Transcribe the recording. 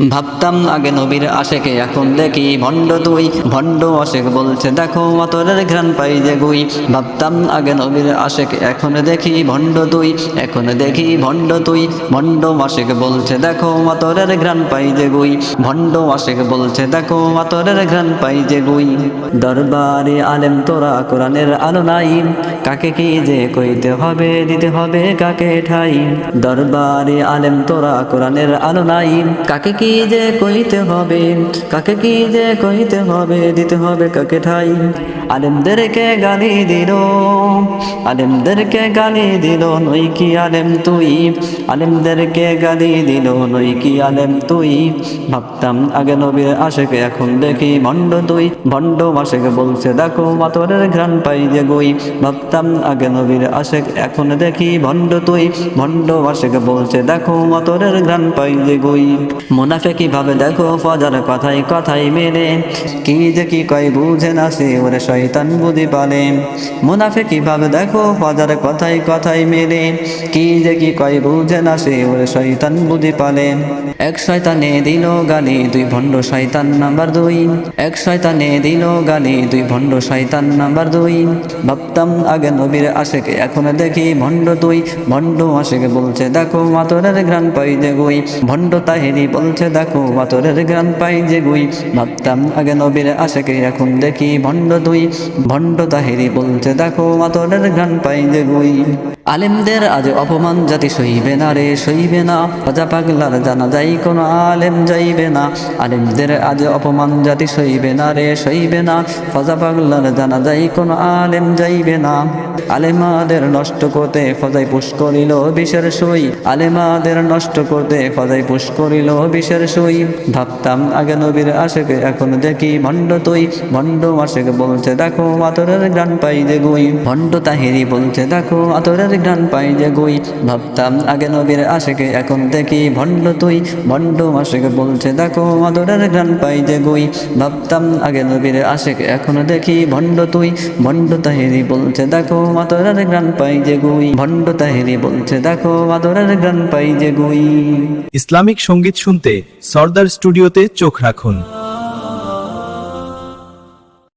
ভাবতাম আগে নবীর আশেকে, এখন দেখি ভণ্ড তুই। ভণ্ড আশেক বলছে দেখো মাতরের ঘ্রাণ পাই যে গুই। ভাবতাম আগে নবীর আশেকে, এখন দেখি ভণ্ড তুই। এখন দেখি ভণ্ড তুই। ভণ্ড আশেক বলছে দেখো মাতরের ঘ্রাণ পাই যে গুই। ভণ্ড আশেক বলছে দেখো মাতরের ঘ্রাণ পাই যে গুই। দরবারে আলেম তোরা কোরআনের আলো নাই, কাকে কি যে কইতে হবে দিতে হবে কাকে ঠাই। দরবারে আলেম তোরা কোরআনের আলো নাই, কাকে কি যে কইতে হবে, কাকে কি যে কইতে হবে দিতে হবে কাকে ঠাই। আলেমদেরকে গালি দিল, আলেমদেরকে গালি দিল নই কি আলেম তুই। আলেমদেরকে গালি দিল নই কি আলেম তুই। ভাবতাম আগে নবীর আশেকে, এখন দেখি ভণ্ড তুই। ভণ্ড আশেক বলছে দেখো মাতরের ঘ্রাণ পাই যে গুই। ভাবতাম আগে নবীর আশেক, এখন দেখি ভণ্ড তুই। ভণ্ড আশেক বলছে দেখো মাতরের ঘ্রাণ পাই যে গুই। মুনাফিকি ভাবে দেখো ফজার কথাই কথাই মেলে, কি যে কি কয় বুঝে না সে ওরে শয়তান বুদ্ধি পালে। মুনাফিকি ভাবে দেখো ফজার কথাই কথাই মেলে, কি যে কি কয় বুঝে না সে ওরে শয়তান বুদ্ধি পালে। এক শয়তানে দিল গালি দুই ভণ্ড শয়তান নাম্বার দুই। এক শয়তানে দিল গালি দুই ভণ্ড শয়তান নাম্বার দুই। ভাবতাম আগে নবীর আশেকে, এখন দেখি ভণ্ড তুই। ভণ্ড আশেকে বলছে দেখো মাতরের ঘ্রাণ পাই যে গুই। ভণ্ড তাহেরি বলছে দেখো মাতরের ঘ্রাণ পাই যে গুই। ভাবতাম আগে নবীর আশেকে, এখন দেখি ভণ্ড তুই। ভণ্ড তাহেরি বলছে দেখো মাতরের ঘ্রাণ পাই যে গুই। আলেমদের আজ অপমান জাতি সইবে না রে সইবে না, রাজা পাগলার জানা যাই কোনো আলেম যাইবে না। আলেমদের আজ অপমান জাতি সইবে না রে সইবে না, ফজা পাগলার জানা যাই কোনো আলেম যাইবে না। আলেমাদের নষ্ট করতে ফজাই পুশ করিল বিষের সই। আলেমাদের নষ্ট করতে ফজাই পুশ করিল বিষের সই। ভাবতাম আগে নবীর আশেকে, এখন দেখি ভণ্ড তুই। ভণ্ড আশেক বলছে দেখো মাতরের ঘ্রাণ পাই যে গুই। ভণ্ড তাহেরি বলছে দেখো মাতরের ঘ্রাণ পাই যে গুই। ভাবতাম আগে নবীর আশেকে, এখন দেখি ভণ্ড তুই। ভণ্ড আশেক বলছে দেখো মাতরের ঘ্রাণ পাই যে গুই। ভাবতাম আগে নবীর আশেকে, এখন দেখি ভণ্ড তুই। ভণ্ড তাহেরি বলছে দেখো মাতরের ঘ্রাণ পাই যে গুই। ভণ্ড তাহেরি বলছে দেখো মাতরের ঘ্রাণ পাই যে গুই। ইসলামিক সঙ্গীত শুনতে সরদার স্টুডিওতে চোখ রাখুন।